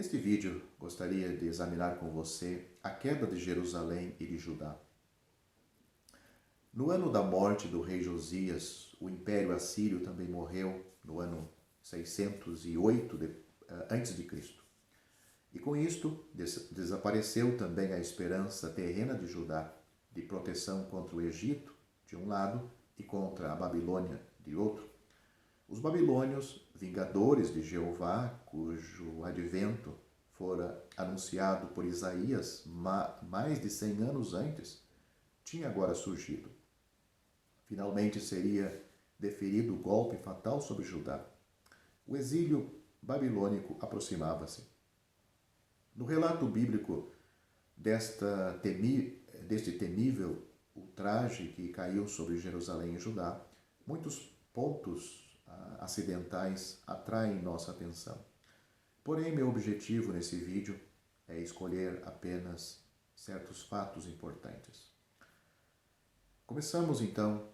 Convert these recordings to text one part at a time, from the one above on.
Neste vídeo, gostaria de examinar com você a queda de Jerusalém e de Judá. No ano da morte do rei Josias, o Império Assírio também morreu no ano 608 a.C. E com isto, desapareceu também a esperança terrena de Judá de proteção contra o Egito, de um lado, e contra a Babilônia, de outro. Os babilônios, vingadores de Jeová, cujo advento fora anunciado por Isaías mais de 100 anos antes, tinha agora surgido. Finalmente seria deferido o golpe fatal sobre Judá. O exílio babilônico aproximava-se. No relato bíblico deste temível ultraje que caiu sobre Jerusalém e Judá, muitos pontos acidentais atraem nossa atenção. Porém, meu objetivo nesse vídeo é escolher apenas certos fatos importantes. Começamos então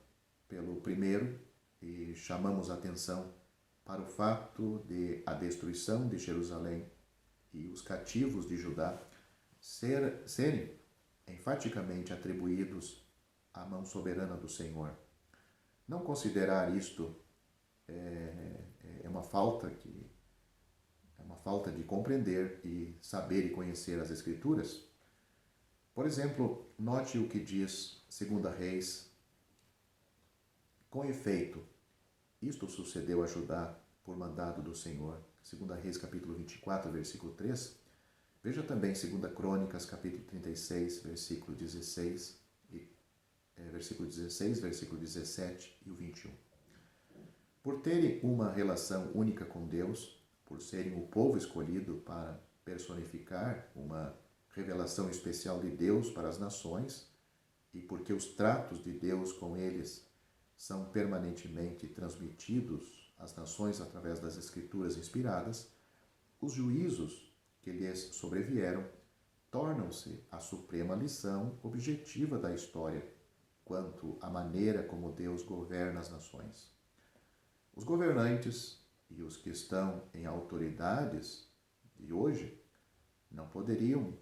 pelo primeiro e chamamos a atenção para o fato de a destruição de Jerusalém e os cativos de Judá serem enfaticamente atribuídos à mão soberana do Senhor. Não considerar isto é uma falta de compreender e saber e conhecer as Escrituras. Por exemplo, note o que diz 2 Reis: com efeito, isto sucedeu a Judá por mandado do Senhor. 2 Reis, capítulo 24, versículo 3. Veja também 2 Crônicas, capítulo 36, versículo 16, versículo 17 e o 21. Por terem uma relação única com Deus, por serem o povo escolhido para personificar uma revelação especial de Deus para as nações, e porque os tratos de Deus com eles são permanentemente transmitidos às nações através das Escrituras inspiradas, os juízos que lhes sobrevieram tornam-se a suprema lição objetiva da história quanto à maneira como Deus governa as nações. Os governantes e os que estão em autoridades de hoje não poderiam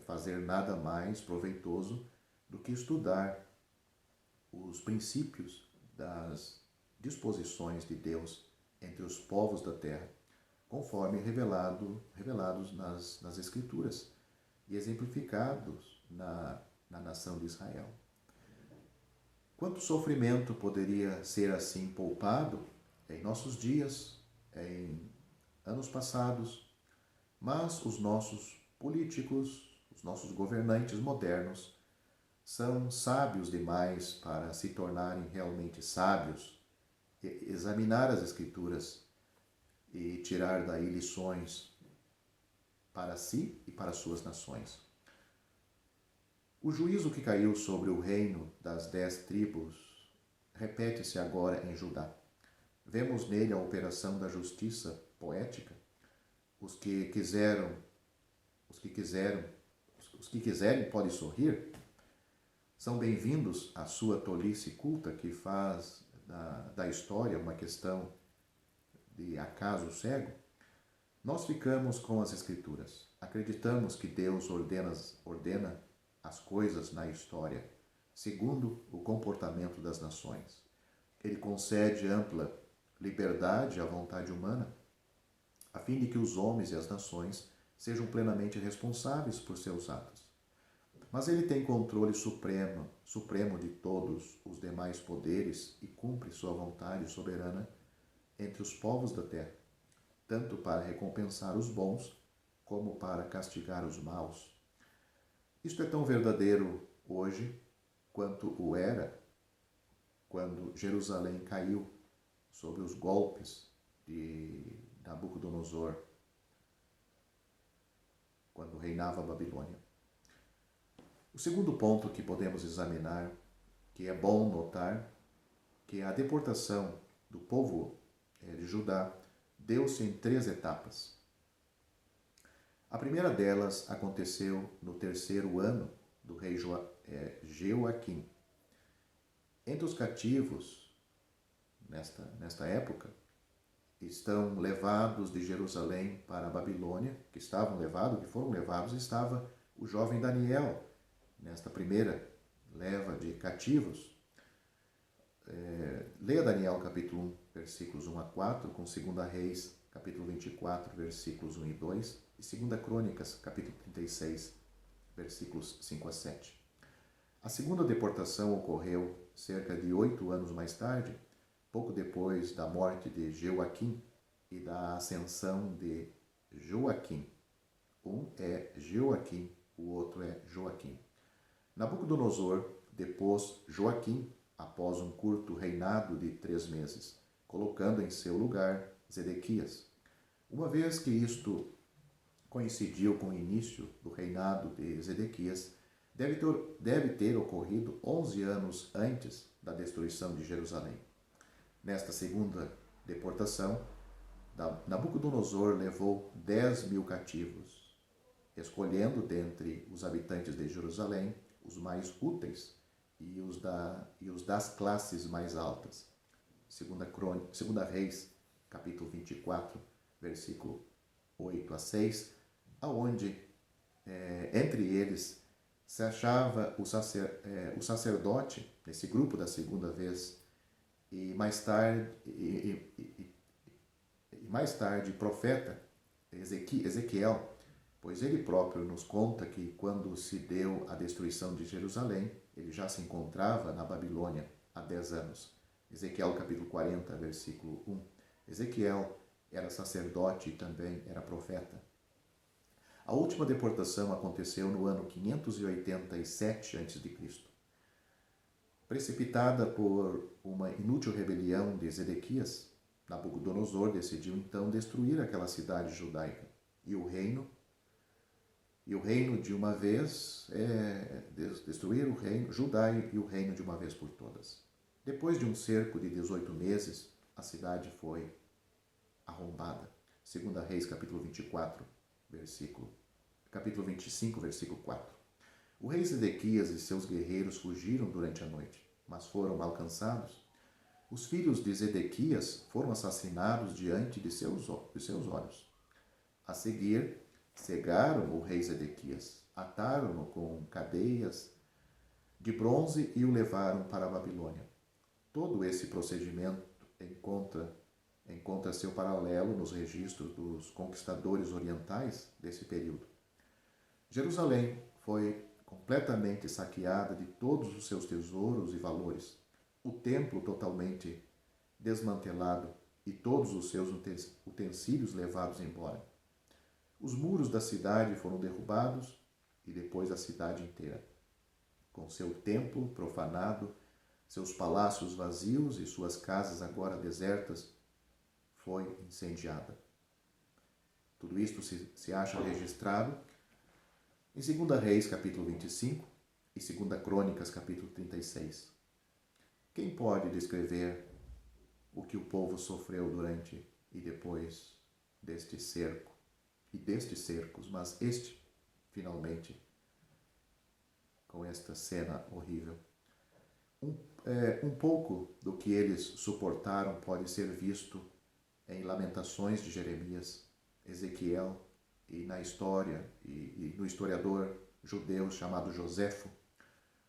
fazer nada mais proveitoso do que estudar os princípios das disposições de Deus entre os povos da terra, conforme revelados nas Escrituras e exemplificados na nação de Israel. Quanto sofrimento poderia ser assim poupado em nossos dias, em anos passados, mas os nossos políticos, os nossos governantes modernos, são sábios demais para se tornarem realmente sábios, examinar as Escrituras e tirar daí lições para si e para suas nações. O juízo que caiu sobre o reino das 10 tribos repete-se agora em Judá. Vemos nele a operação da justiça poética. Os que quiserem podem sorrir. São bem-vindos à sua tolice culta que faz da história uma questão de acaso cego. Nós ficamos com as Escrituras. Acreditamos que Deus ordena as coisas na história, segundo o comportamento das nações. Ele concede ampla liberdade à vontade humana, a fim de que os homens e as nações sejam plenamente responsáveis por seus atos. Mas ele tem controle supremo de todos os demais poderes e cumpre sua vontade soberana entre os povos da terra, tanto para recompensar os bons como para castigar os maus. Isto é tão verdadeiro hoje quanto o era quando Jerusalém caiu sob os golpes de Nabucodonosor, quando reinava a Babilônia. O segundo ponto que podemos examinar, que é bom notar, que a deportação do povo de Judá deu-se em 3 etapas. A primeira delas aconteceu no 3º ano do rei Jeoaquim. Entre os cativos, nesta época, estão levados de Jerusalém para a Babilônia, que foram levados, estava o jovem Daniel, nesta primeira leva de cativos. Leia Daniel capítulo 1, versículos 1 a 4, com 2 Reis, capítulo 24, versículos 1 e 2, e 2 Crônicas, capítulo 36, versículos 5 a 7. A segunda deportação ocorreu cerca de 8 anos mais tarde, pouco depois da morte de Jeoaquim e da ascensão de Joaquim. Um é Jeoaquim, o outro é Joaquim. Nabucodonosor depôs Joaquim após um curto reinado de 3 meses, colocando em seu lugar Zedequias. Uma vez que isto coincidiu com o início do reinado de Zedequias, deve ter ocorrido 11 anos antes da destruição de Jerusalém. Nesta segunda deportação, Nabucodonosor levou 10.000 cativos, escolhendo dentre os habitantes de Jerusalém os mais úteis e os das classes mais altas. 2 Reis, capítulo 24, versículo 8 a 6, aonde entre eles se achava o sacerdote, nesse grupo da segunda vez, e mais tarde profeta Ezequiel, pois ele próprio nos conta que quando se deu a destruição de Jerusalém, ele já se encontrava na Babilônia há 10 anos. Ezequiel capítulo 40, versículo 1. Ezequiel era sacerdote e também era profeta. A última deportação aconteceu no ano 587 a.C. Precipitada por uma inútil rebelião de Zedequias, Nabucodonosor decidiu então destruir aquela cidade judaica e o reino de uma vez, destruir o reino, Judá e o reino de uma vez por todas. Depois de um cerco de 18 meses, a cidade foi arrombada. 2 Reis, capítulo 25, versículo 4. O rei Zedequias e seus guerreiros fugiram durante a noite, mas foram alcançados. Os filhos de Zedequias foram assassinados diante de seus olhos. A seguir, cegaram o rei Zedequias, ataram-no com cadeias de bronze e o levaram para a Babilônia. Todo esse procedimento encontra seu paralelo nos registros dos conquistadores orientais desse período. Jerusalém foi completamente saqueada de todos os seus tesouros e valores, o templo totalmente desmantelado e todos os seus utensílios levados embora. Os muros da cidade foram derrubados e depois a cidade inteira, com seu templo profanado, seus palácios vazios e suas casas agora desertas, foi incendiada. Tudo isto se acha registrado em 2 Reis, capítulo 25, e 2 Crônicas, capítulo 36. Quem pode descrever o que o povo sofreu durante e depois deste cerco e destes cercos, mas este, finalmente, com esta cena horrível? Um pouco do que eles suportaram pode ser visto em Lamentações de Jeremias, Ezequiel e na história e no historiador judeu chamado Joséfo.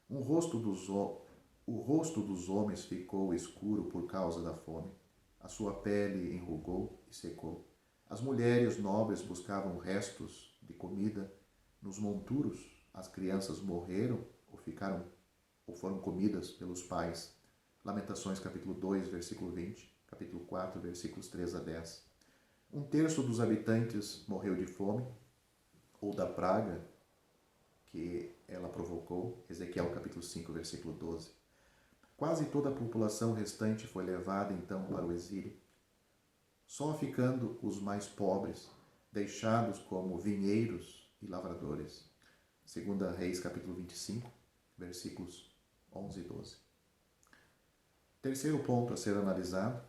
O rosto dos homens ficou escuro por causa da fome. A sua pele enrugou e secou. As mulheres nobres buscavam restos de comida nos monturos. As crianças morreram ou foram comidas pelos pais. Lamentações capítulo 2, versículo 20, capítulo 4, versículos 3 a 10. 1/3 dos habitantes morreu de fome ou da praga que ela provocou. Ezequiel capítulo 5, versículo 12. Quase toda a população restante foi levada então para o exílio, só ficando os mais pobres, deixados como vinheiros e lavradores. 2 Reis capítulo 25, versículos 11 e 12. Terceiro ponto a ser analisado: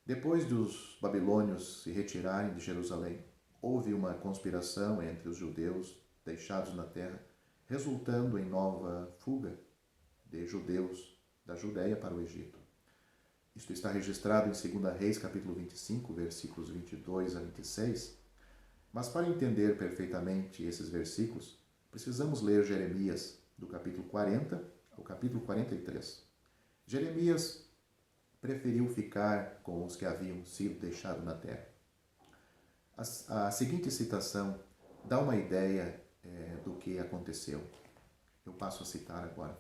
depois dos babilônios se retirarem de Jerusalém, houve uma conspiração entre os judeus deixados na terra, resultando em nova fuga de judeus da Judéia para o Egito. Isto está registrado em 2 Reis, capítulo 25, versículos 22 a 26. Mas para entender perfeitamente esses versículos, precisamos ler Jeremias, do capítulo 40 ao capítulo 43. Jeremias preferiu ficar com os que haviam sido deixados na terra. A seguinte citação dá uma ideia do que aconteceu. Eu passo a citar agora.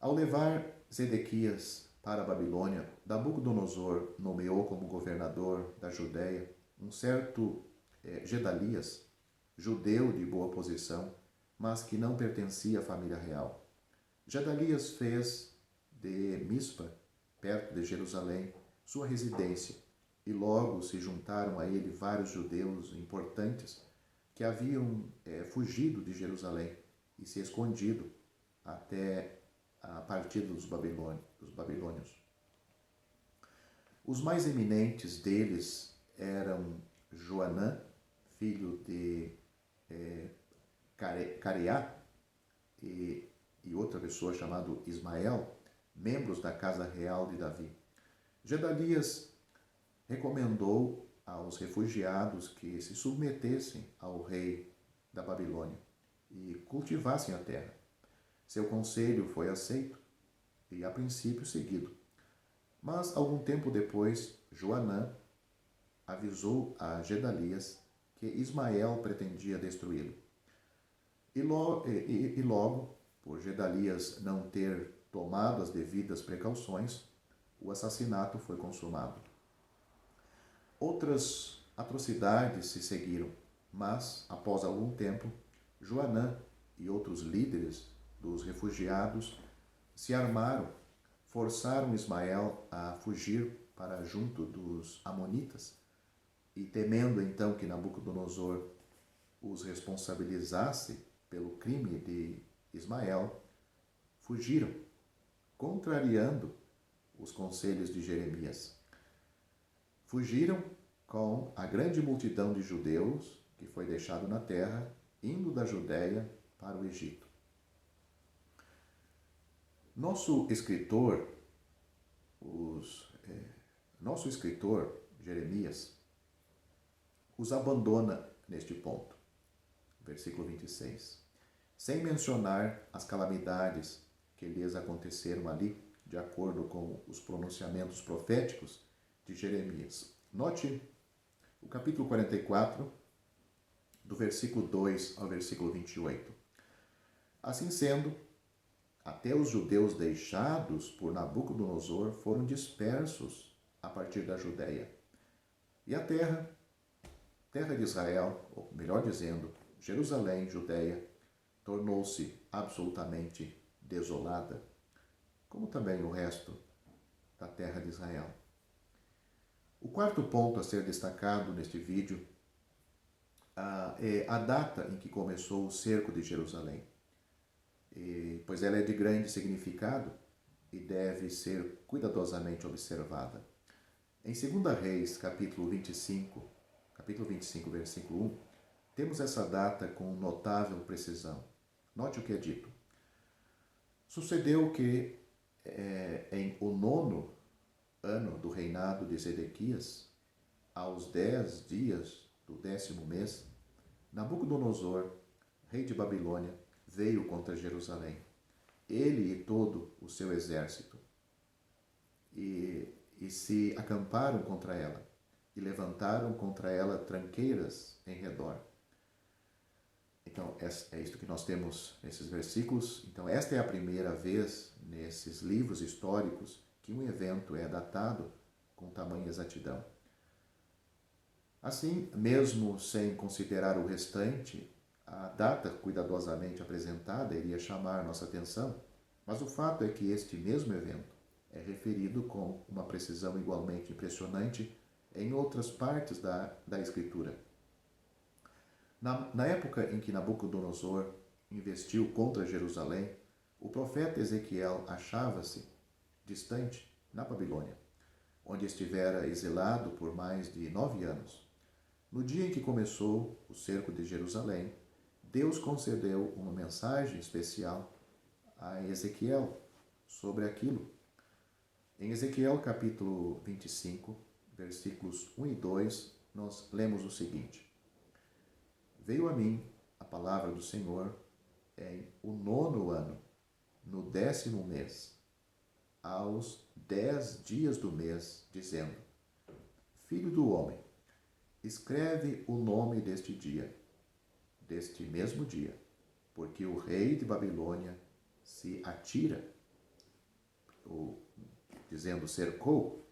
Ao levar Zedequias para a Babilônia, Nabucodonosor nomeou como governador da Judéia um certo Gedalias, judeu de boa posição, mas que não pertencia à família real. Gedalias fez de Mispa, perto de Jerusalém, sua residência, e logo se juntaram a ele vários judeus importantes que haviam fugido de Jerusalém e se escondido até a partida dos babilônios. Os mais eminentes deles eram Joanã, filho de Careá, e outra pessoa chamada Ismael, membros da casa real de Davi. Gedalias recomendou aos refugiados que se submetessem ao rei da Babilônia e cultivassem a terra. Seu conselho foi aceito e, a princípio, seguido. Mas, algum tempo depois, Joanã avisou a Gedalias que Ismael pretendia destruí-lo. E logo, por Gedalias não ter tomado as devidas precauções, o assassinato foi consumado. Outras atrocidades se seguiram, mas, após algum tempo, Joanã e outros líderes dos refugiados se armaram, forçaram Ismael a fugir para junto dos amonitas e, temendo então que Nabucodonosor os responsabilizasse pelo crime de Ismael, fugiram, contrariando os conselhos de Jeremias. Fugiram com a grande multidão de judeus que foi deixado na terra, indo da Judéia para o Egito. Nosso escritor, Jeremias, os abandona neste ponto, versículo 26, sem mencionar as calamidades que lhes aconteceram ali, de acordo com os pronunciamentos proféticos de Jeremias. Note o capítulo 44, do versículo 2 ao versículo 28. Assim sendo, até os judeus deixados por Nabucodonosor foram dispersos a partir da Judéia. E a terra de Israel, ou melhor dizendo, Jerusalém, Judéia, tornou-se absolutamente desolada, como também o resto da terra de Israel. O quarto ponto a ser destacado neste vídeo é a data em que começou o cerco de Jerusalém, pois ela é de grande significado e deve ser cuidadosamente observada. Em 2 Reis, capítulo 25, versículo 1, temos essa data com notável precisão. Note o que é dito. Sucedeu que em o 9º ano do reinado de Zedequias, aos 10 dias do 10º mês, Nabucodonosor, rei de Babilônia, veio contra Jerusalém, ele e todo o seu exército, e se acamparam contra ela, e levantaram contra ela tranqueiras em redor. Então, é isto que nós temos nesses versículos. Então, esta é a primeira vez nesses livros históricos que um evento é datado com tamanha exatidão. Assim, mesmo sem considerar o restante, a data cuidadosamente apresentada iria chamar nossa atenção, mas o fato é que este mesmo evento é referido com uma precisão igualmente impressionante em outras partes da Escritura. Na época em que Nabucodonosor investiu contra Jerusalém, o profeta Ezequiel achava-se distante na Babilônia, onde estivera exilado por mais de 9 anos. No dia em que começou o cerco de Jerusalém, Deus concedeu uma mensagem especial a Ezequiel sobre aquilo. Em Ezequiel capítulo 25, versículos 1 e 2, nós lemos o seguinte: Veio a mim a palavra do Senhor em o 9º ano, no 10º mês, aos 10 dias do mês, dizendo: Filho do homem, escreve o nome deste dia, deste mesmo dia, porque o rei de Babilônia se atira, ou dizendo cercou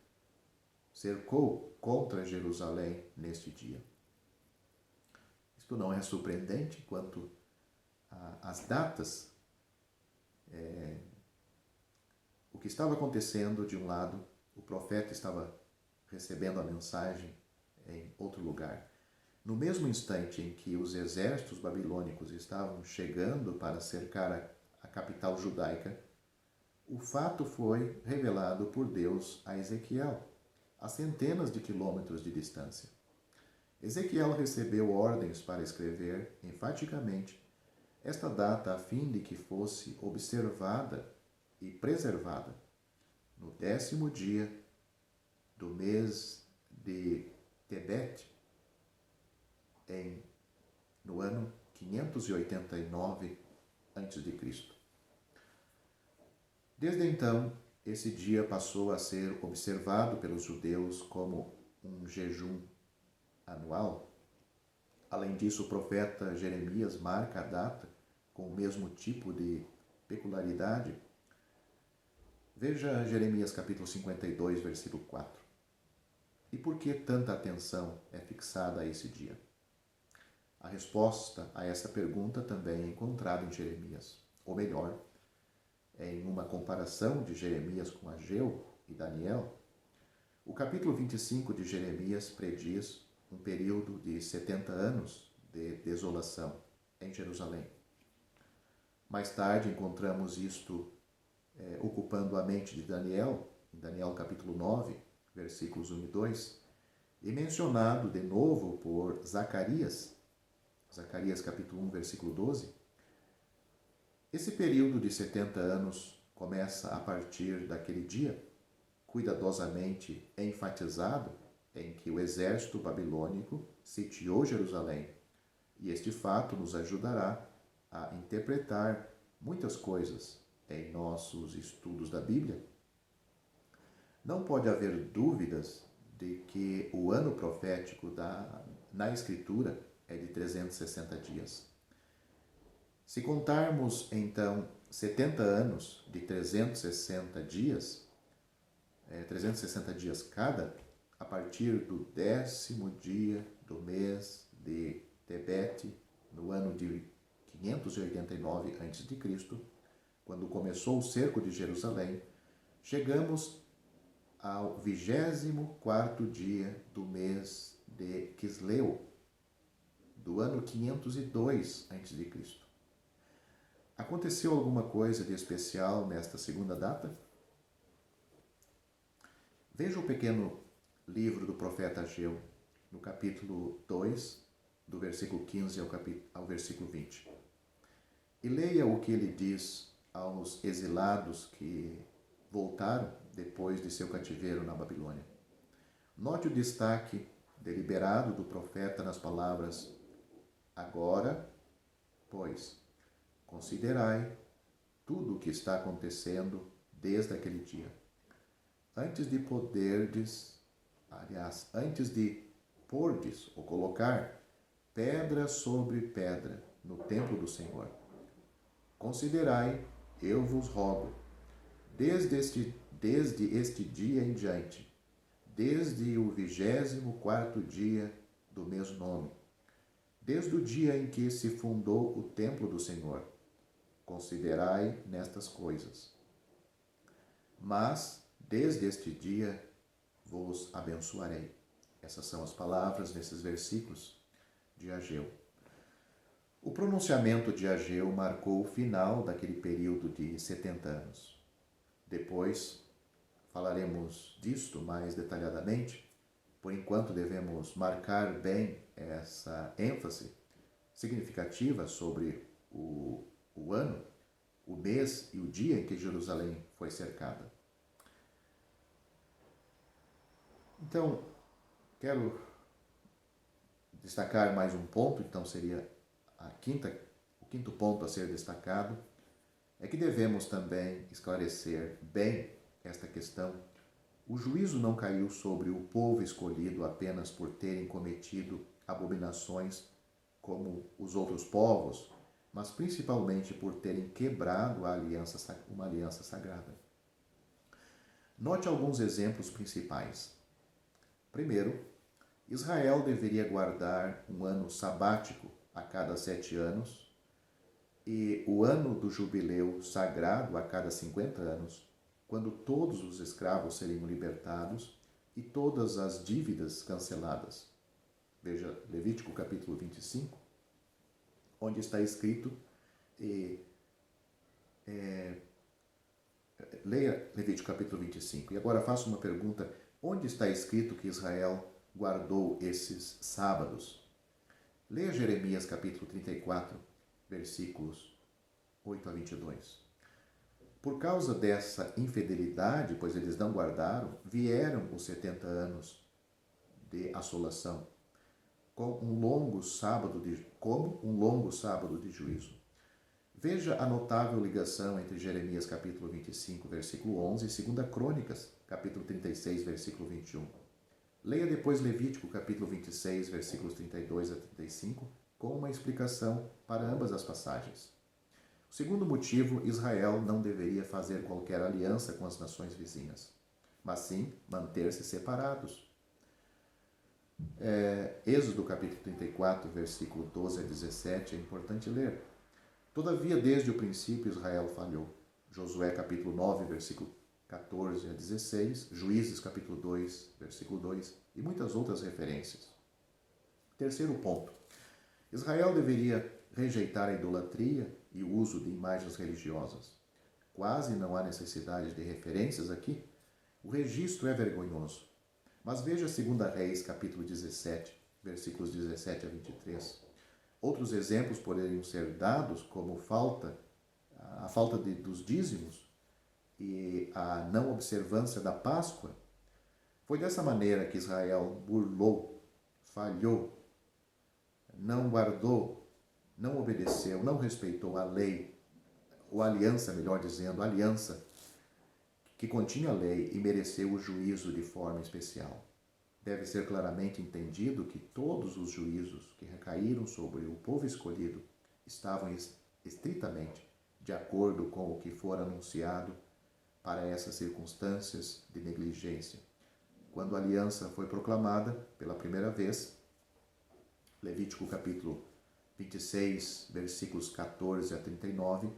contra Jerusalém neste dia. Isto não é surpreendente quanto às datas. O que estava acontecendo, de um lado, o profeta estava recebendo a mensagem em outro lugar. No mesmo instante em que os exércitos babilônicos estavam chegando para cercar a capital judaica, o fato foi revelado por Deus a Ezequiel, a centenas de quilômetros de distância. Ezequiel recebeu ordens para escrever enfaticamente esta data a fim de que fosse observada e preservada no 10º dia do mês de Tebete, no ano 589 a.C. Desde então, esse dia passou a ser observado pelos judeus como um jejum anual. Além disso, o profeta Jeremias marca a data com o mesmo tipo de peculiaridade. Veja Jeremias capítulo 52, versículo 4. E por que tanta atenção é fixada a esse dia? A resposta a essa pergunta também é encontrada em Jeremias, ou melhor, em uma comparação de Jeremias com Ageu e Daniel. O capítulo 25 de Jeremias prediz um período de 70 anos de desolação em Jerusalém. Mais tarde encontramos isto ocupando a mente de Daniel, em Daniel capítulo 9, versículos 1 e 2, e mencionado de novo por Zacarias capítulo 1, versículo 12. Esse período de 70 anos começa a partir daquele dia, cuidadosamente enfatizado, em que o exército babilônico sitiou Jerusalém, e este fato nos ajudará a interpretar muitas coisas em nossos estudos da Bíblia. Não pode haver dúvidas de que o ano profético na Escritura é de 360 dias. Se contarmos, então, 70 anos de 360 dias, 360 dias cada, a partir do 10º dia do mês de Tebete, no ano de 589 a.C., quando começou o cerco de Jerusalém, chegamos ao 24º dia do mês de Quisleu, do ano 502 a.C. Aconteceu alguma coisa de especial nesta segunda data? Veja o pequeno livro do profeta Ageu, no capítulo 2, do versículo 15 ao versículo 20. E leia o que ele diz aos exilados que voltaram depois de seu cativeiro na Babilônia. Note o destaque deliberado do profeta nas palavras: agora, pois, considerai tudo o que está acontecendo desde aquele dia. Antes de pordes ou colocar pedra sobre pedra no templo do Senhor. Considerai, eu vos rogo, desde este dia em diante, desde o 24º dia do mesmo nome, desde o dia em que se fundou o templo do Senhor, considerai nestas coisas. Mas, desde este dia, vos abençoarei. Essas são as palavras nesses versículos de Ageu. O pronunciamento de Ageu marcou o final daquele período de 70 anos. Depois falaremos disto mais detalhadamente. Por enquanto devemos marcar bem essa ênfase significativa sobre o ano, o mês e o dia em que Jerusalém foi cercada. Então, quero destacar mais um ponto, então seria o quinto ponto a ser destacado, é que devemos também esclarecer bem esta questão. O juízo não caiu sobre o povo escolhido apenas por terem cometido abominações como os outros povos, mas principalmente por terem quebrado uma aliança sagrada. Note alguns exemplos principais. Primeiro, Israel deveria guardar um ano sabático a cada 7 anos e o ano do jubileu sagrado a cada 50 anos, quando todos os escravos seriam libertados e todas as dívidas canceladas. Veja Levítico capítulo 25, onde está escrito, leia Levítico capítulo 25. E agora faço uma pergunta, onde está escrito que Israel guardou esses sábados? Leia Jeremias capítulo 34, versículos 8 a 22. Por causa dessa infidelidade, pois eles não guardaram, vieram os 70 anos de assolação, como um longo sábado de juízo. Veja a notável ligação entre Jeremias capítulo 25, versículo 11 e 2 Crônicas, capítulo 36, versículo 21. Leia depois Levítico capítulo 26, versículos 32 a 35, com uma explicação para ambas as passagens. O segundo motivo, Israel não deveria fazer qualquer aliança com as nações vizinhas, mas sim manter-se separados. Êxodo capítulo 34, versículo 12 a 17, é importante ler. Todavia, desde o princípio, Israel falhou. Josué capítulo 9, versículo 14 a 16, Juízes capítulo 2, versículo 2 e muitas outras referências. Terceiro ponto. Israel deveria rejeitar a idolatria e o uso de imagens religiosas. Quase não há necessidade de referências aqui. O registro é vergonhoso. Mas veja 2 Reis, capítulo 17, versículos 17 a 23. Outros exemplos poderiam ser dados, como a falta dos dízimos e a não observância da Páscoa. Foi dessa maneira que Israel burlou, falhou, não guardou, não obedeceu, não respeitou a lei, ou a aliança, melhor dizendo, a aliança que continha a lei e mereceu o juízo de forma especial. Deve ser claramente entendido que todos os juízos que recaíram sobre o povo escolhido estavam estritamente de acordo com o que for anunciado para essas circunstâncias de negligência. Quando a aliança foi proclamada pela primeira vez, Levítico capítulo 26, versículos 14 a 39,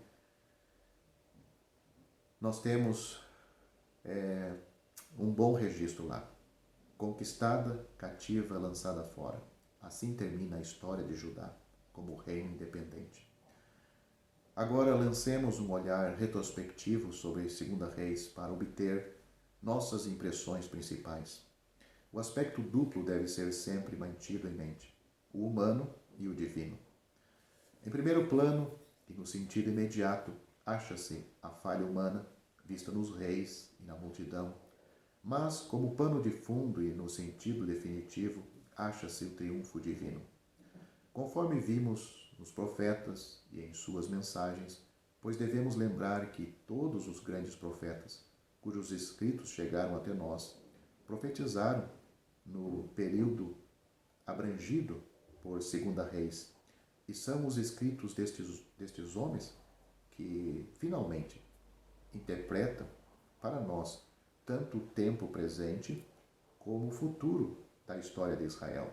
nós temos um bom registro lá. Conquistada, cativa, lançada fora. Assim termina a história de Judá como reino independente. Agora lancemos um olhar retrospectivo sobre 2 Reis para obter nossas impressões principais. O aspecto duplo deve ser sempre mantido em mente, o humano e o divino. Em primeiro plano, e no sentido imediato, acha-se a falha humana, vista nos reis e na multidão, mas, como pano de fundo e no sentido definitivo, acha-se o triunfo divino. Conforme vimos nos profetas e em suas mensagens, pois devemos lembrar que todos os grandes profetas, cujos escritos chegaram até nós, profetizaram no período abrangido por 2 Reis, e são os escritos destes homens que, finalmente, interpretam para nós tanto o tempo presente como o futuro da história de Israel.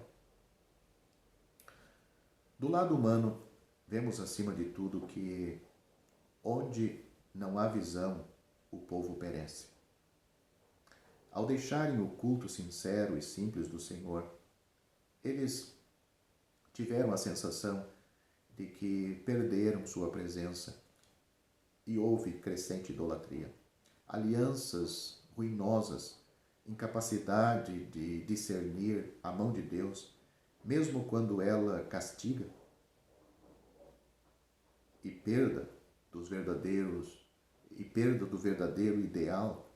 Do lado humano, vemos acima de tudo que onde não há visão, o povo perece. Ao deixarem o culto sincero e simples do Senhor, eles tiveram a sensação de que perderam sua presença e houve crescente idolatria. Alianças ruinosas, incapacidade de discernir a mão de Deus, mesmo quando ela castiga, e perda do verdadeiro ideal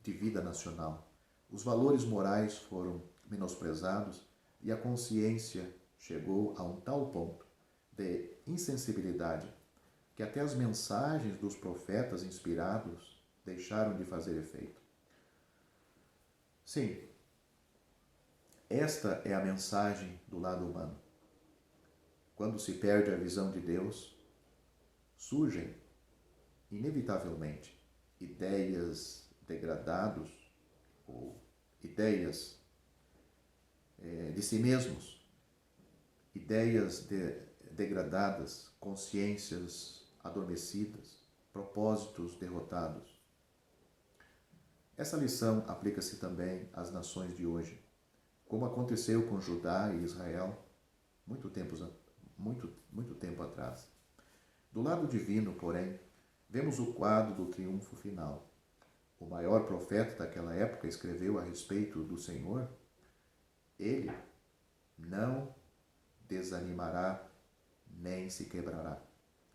de vida nacional. Os valores morais foram menosprezados e a consciência chegou a um tal ponto de insensibilidade que até as mensagens dos profetas inspirados deixaram de fazer efeito. Sim, esta é a mensagem do lado humano. Quando se perde a visão de Deus, surgem, inevitavelmente, ideias degradadas ou ideias de si mesmos, ideias degradadas, consciências adormecidas, propósitos derrotados. Essa lição aplica-se também às nações de hoje, como aconteceu com Judá e Israel muito tempo atrás. Do lado divino, porém, vemos o quadro do triunfo final. O maior profeta daquela época escreveu a respeito do Senhor: ele não desanimará nem se quebrará.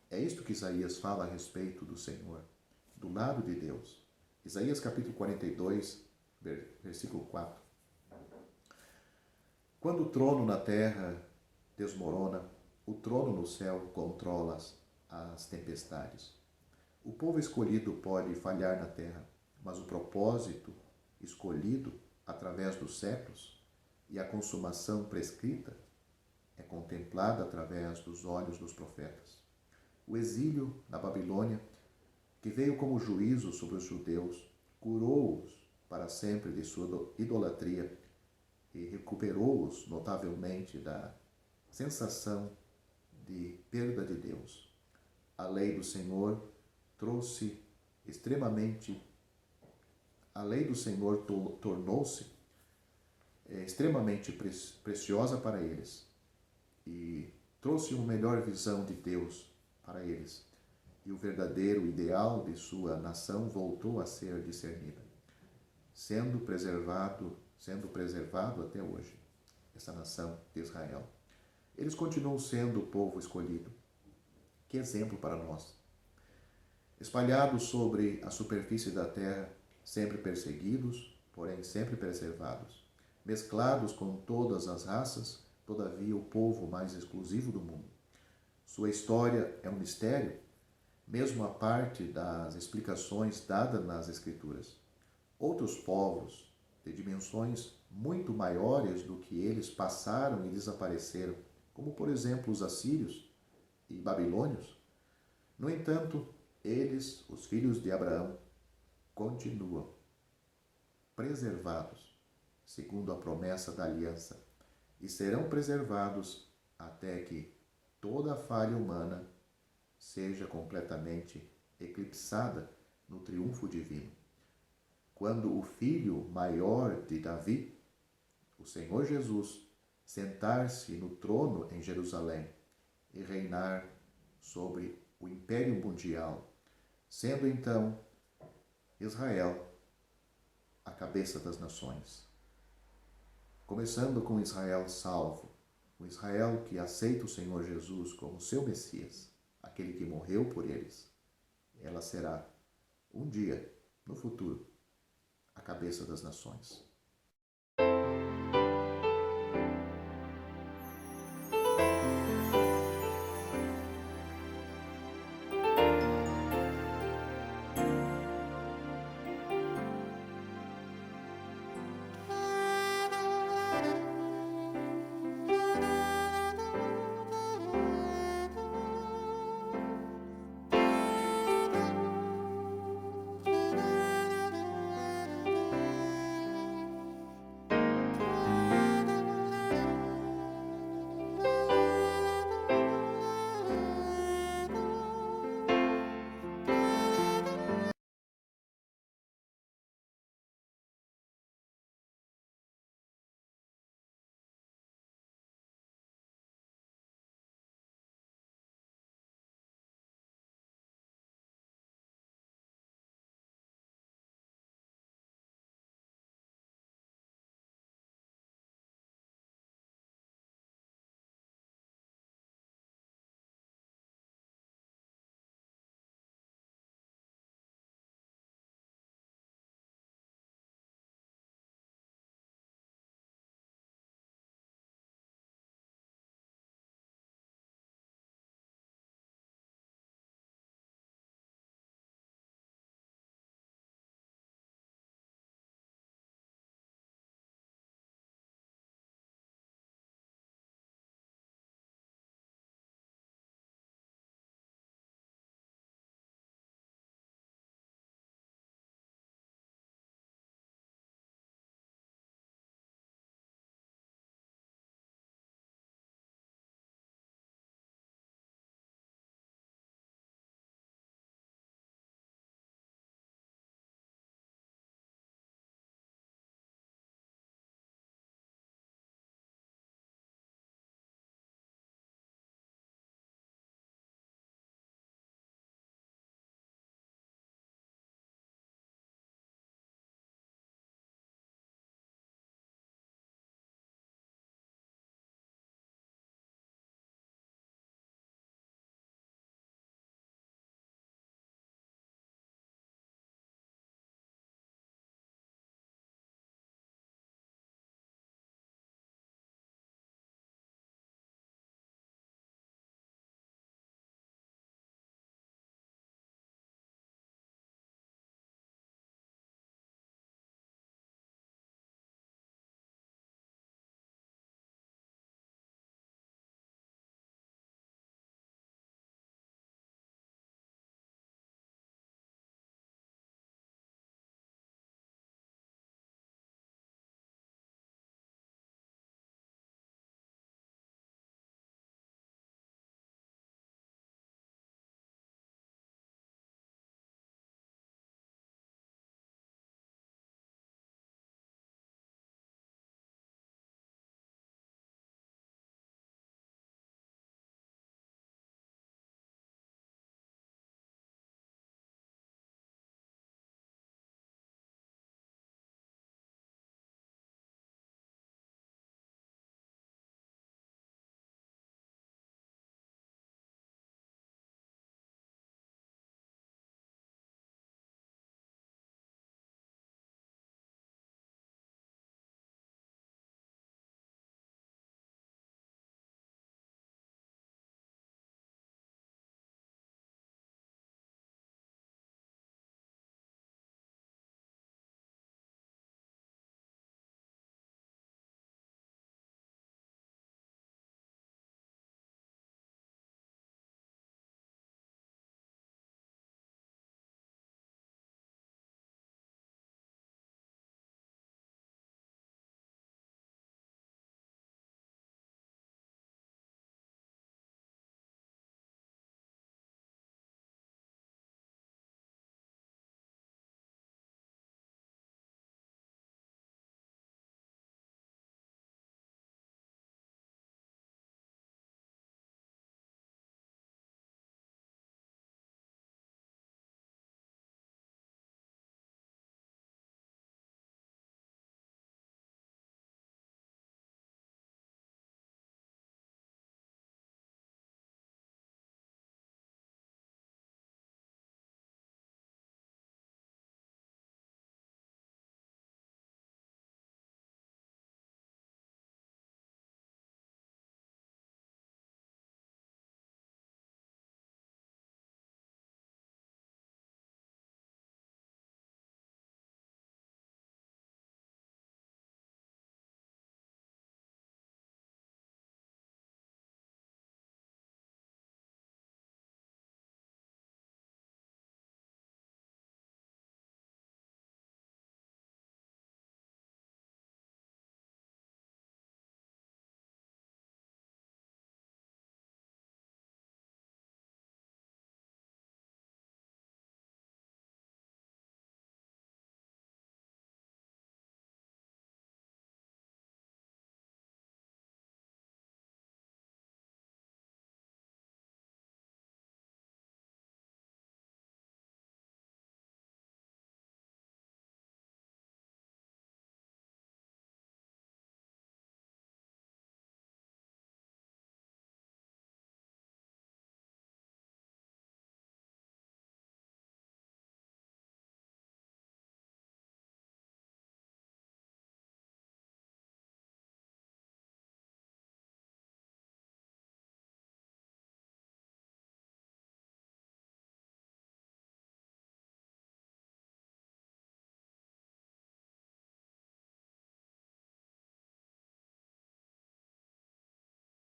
É isto que Isaías fala a respeito do Senhor, do lado de Deus. Isaías capítulo 42, versículo 4. Quando o trono na terra desmorona, o trono no céu controla as tempestades. O povo escolhido pode falhar na terra, mas o propósito escolhido através dos séculos e a consumação prescrita é contemplada através dos olhos dos profetas. O exílio na Babilônia, que veio como juízo sobre os judeus, curou-os para sempre de sua idolatria e recuperou-os notavelmente da sensação de perda de Deus. A lei do Senhor tornou-se extremamente preciosa para eles e trouxe uma melhor visão de Deus para eles. E o verdadeiro ideal de sua nação voltou a ser discernido, sendo preservado até hoje, essa nação de Israel. Eles continuam sendo o povo escolhido. Que exemplo para nós! Espalhados sobre a superfície da terra, sempre perseguidos, porém sempre preservados. Mesclados com todas as raças, todavia o povo mais exclusivo do mundo. Sua história é um mistério, mesmo a parte das explicações dadas nas Escrituras. Outros povos, de dimensões muito maiores do que eles, passaram e desapareceram, como por exemplo os assírios e babilônios. No entanto, eles, os filhos de Abraão, continuam preservados, segundo a promessa da aliança, e serão preservados até que toda a falha humana seja completamente eclipsada no triunfo divino. Quando o filho maior de Davi, o Senhor Jesus, sentar-se no trono em Jerusalém e reinar sobre o império mundial, sendo então Israel a cabeça das nações. Começando com Israel salvo, o Israel que aceita o Senhor Jesus como seu Messias, aquele que morreu por eles. Ela será, um dia, no futuro, a cabeça das nações.